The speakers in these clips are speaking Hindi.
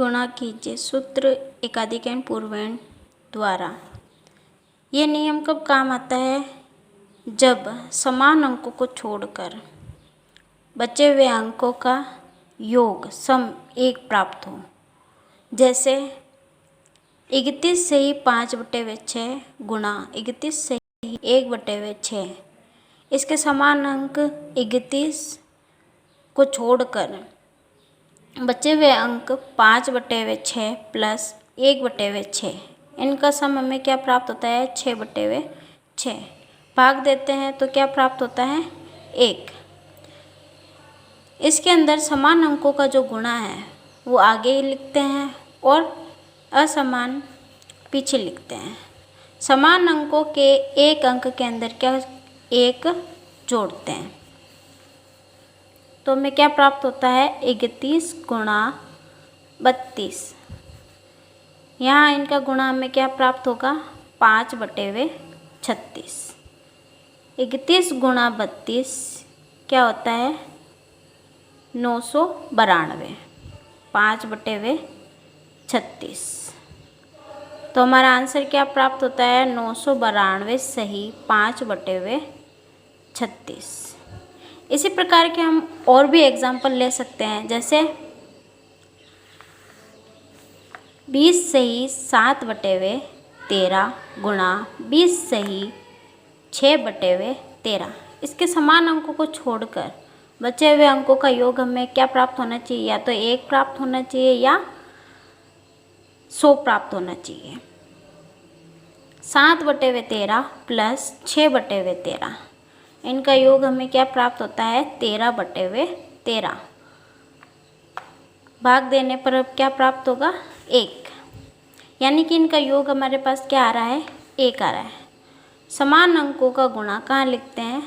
गुणा कीजिए सूत्र एकाधिक एन पूर्वेण द्वारा। यह नियम कब काम आता है? जब समान अंकों को छोड़कर बचे हुए अंकों का योग सम 1 प्राप्त हो। जैसे 31 से ही 5/6 गुणा 31 से ही 1/6। इसके समान अंक 31 को छोड़कर बचे हुए अंक 5/6 प्लस 1/6। इनका सम हमें क्या प्राप्त होता है? 6/6। भाग देते हैं तो क्या प्राप्त होता है? 1। इसके अंदर समान अंकों का जो गुणा है वो आगे ही लिखते हैं और असमान पीछे लिखते हैं। समान अंकों के एक अंक के अंदर क्या 1 जोड़ते हैं तो हमें क्या प्राप्त होता है? 31 गुणा 32। यहाँ इनका गुणा हमें क्या प्राप्त होगा? 5/36। 31 गुणा 32 क्या होता है? 992। 5/36। तो हमारा आंसर क्या प्राप्त होता है? 992 सही 5/36। इसी प्रकार के हम और भी एग्जाम्पल ले सकते हैं। जैसे 20 सही 7/13 गुणा 20 सही 6/13। इसके समान अंकों को छोड़कर बचे हुए अंकों का योग हमें क्या प्राप्त होना चाहिए? या तो 1 प्राप्त होना चाहिए या 100 प्राप्त होना चाहिए। 7/13 प्लस 6/13 इनका योग हमें क्या प्राप्त होता है? 13/13। भाग देने पर अब क्या प्राप्त होगा? 1। यानी कि इनका योग हमारे पास क्या आ रहा है? 1 आ रहा है। समान अंकों का गुणा कहाँ लिखते हैं?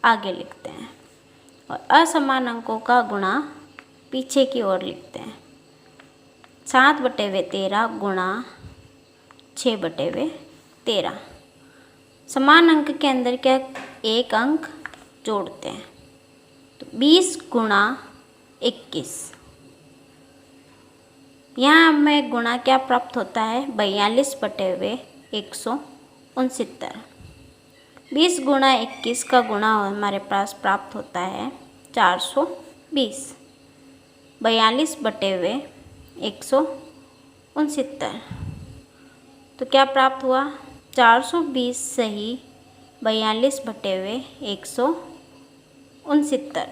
आगे लिखते हैं और असमान अंकों का गुणा पीछे की ओर लिखते हैं। 7/13 गुणा 6/13। समान अंक के अंदर क्या 1 अंक जोड़ते हैं तो 20 गुणा 21। यहाँ हमें गुणा क्या प्राप्त होता है? 42/169। 20 गुणा 21 का गुणा हमारे पास प्राप्त होता है 420। 42/169 तो क्या प्राप्त हुआ? 420 सही 42/169।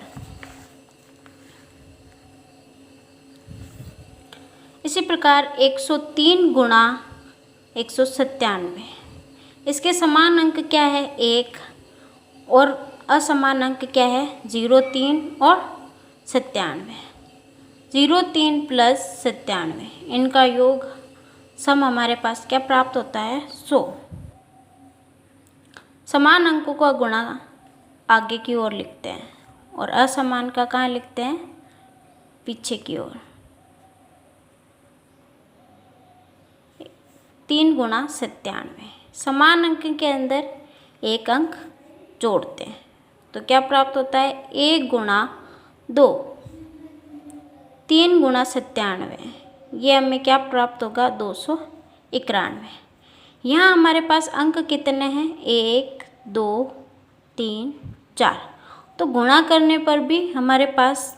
इसी प्रकार 103 गुणा 197। इसके समान अंक क्या है? 1 और असमान अंक क्या है? 0, 3 और 97। 0, 3 प्लस 97 इनका योग सम हमारे पास क्या प्राप्त होता है? 100। समान अंकों का गुणा आगे की ओर लिखते हैं और असमान का कहाँ लिखते हैं? पीछे की ओर। 3 गुणा 97। समान अंक के अंदर 1 अंक जोड़ते हैं तो क्या प्राप्त होता है? 1 गुणा 2। 3 गुणा 97 ये हमें क्या प्राप्त होगा? 291। यहाँ हमारे पास अंक कितने हैं? 1 2 3 4। तो गुणा करने पर भी हमारे पास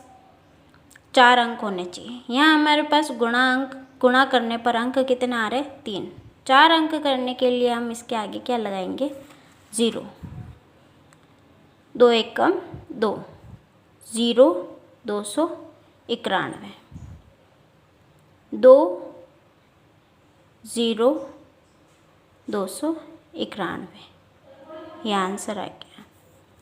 4 अंक होने चाहिए। यहाँ हमारे पास गुणा करने पर अंक कितने आ रहे? 3। 4 अंक करने के लिए हम इसके आगे क्या लगाएंगे? 0। 2 एकम 2। 0 291। 2 0 291 ये आंसर आ गया।